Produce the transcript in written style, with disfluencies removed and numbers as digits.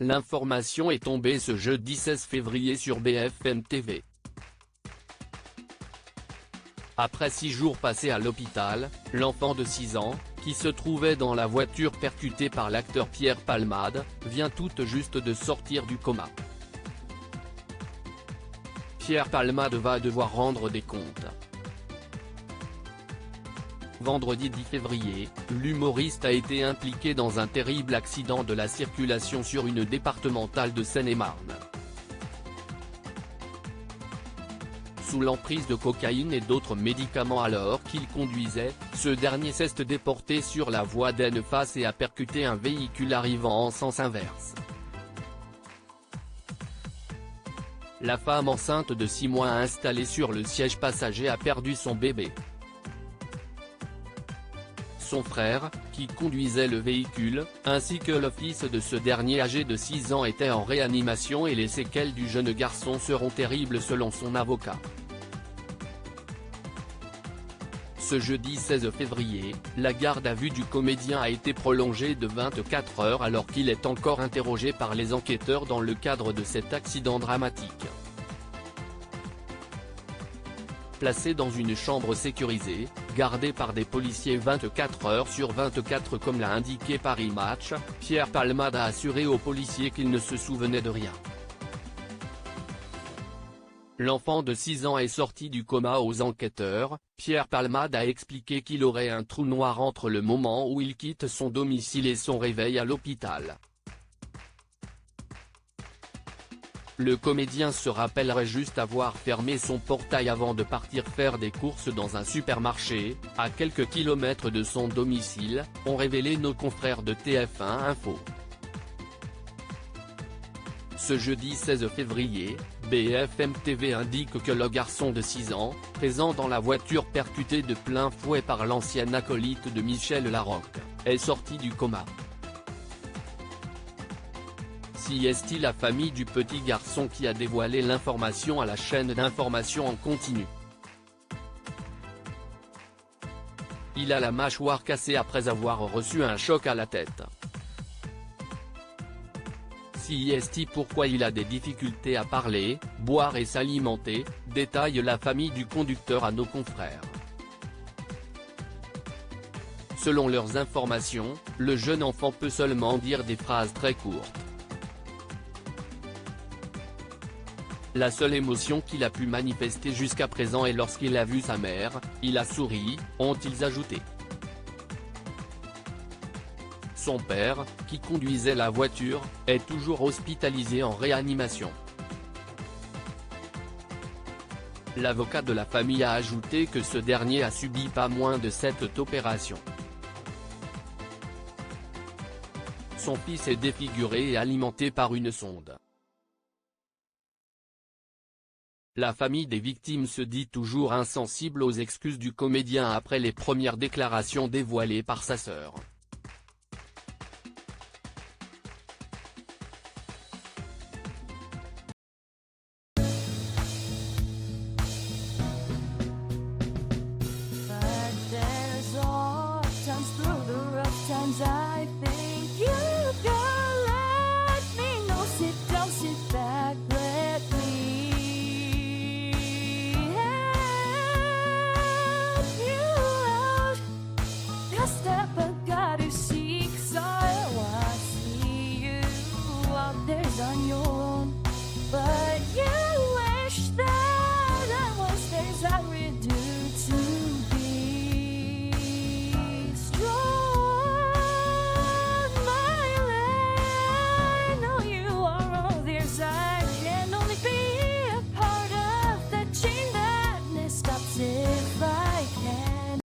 L'information est tombée ce jeudi 16 février sur BFM TV. Après 6 jours passés à l'hôpital, l'enfant de 6 ans, qui se trouvait dans la voiture percutée par l'acteur Pierre Palmade, vient tout juste de sortir du coma. Pierre Palmade va devoir rendre des comptes. Vendredi 10 février, l'humoriste a été impliqué dans un terrible accident de la circulation sur une départementale de Seine-et-Marne. Sous l'emprise de cocaïne et d'autres médicaments alors qu'il conduisait, ce dernier s'est déporté sur la voie d'en face et a percuté un véhicule arrivant en sens inverse. La femme enceinte de 6 mois installée sur le siège passager a perdu son bébé. Son frère, qui conduisait le véhicule, ainsi que le fils de ce dernier âgé de 6 ans étaient en réanimation et les séquelles du jeune garçon seront terribles selon son avocat. Ce jeudi 16 février, la garde à vue du comédien a été prolongée de 24 heures alors qu'il est encore interrogé par les enquêteurs dans le cadre de cet accident dramatique. Placé dans une chambre sécurisée, gardé par des policiers 24 heures sur 24 comme l'a indiqué Paris Match, Pierre Palmade a assuré aux policiers qu'il ne se souvenait de rien. L'enfant de 6 ans est sorti du coma aux enquêteurs. Pierre Palmade a expliqué qu'il aurait un trou noir entre le moment où il quitte son domicile et son réveil à l'hôpital. Le comédien se rappellerait juste avoir fermé son portail avant de partir faire des courses dans un supermarché, à quelques kilomètres de son domicile, ont révélé nos confrères de TF1 Info. Ce jeudi 16 février, BFM TV indique que le garçon de 6 ans, présent dans la voiture percutée de plein fouet par l'ancien acolyte de Michel Larocque, est sorti du coma. C'est la famille du petit garçon qui a dévoilé l'information à la chaîne d'information en continu. Il a la mâchoire cassée après avoir reçu un choc à la tête. C'est pourquoi il a des difficultés à parler, boire et s'alimenter, détaille la famille du conducteur à nos confrères. Selon leurs informations, le jeune enfant peut seulement dire des phrases très courtes. La seule émotion qu'il a pu manifester jusqu'à présent est lorsqu'il a vu sa mère, il a souri, ont-ils ajouté. Son père, qui conduisait la voiture, est toujours hospitalisé en réanimation. L'avocat de la famille a ajouté que ce dernier a subi pas moins de 7 opérations. Son fils est défiguré et alimenté par une sonde. La famille des victimes se dit toujours insensible aux excuses du comédien après les premières déclarations dévoilées par sa sœur.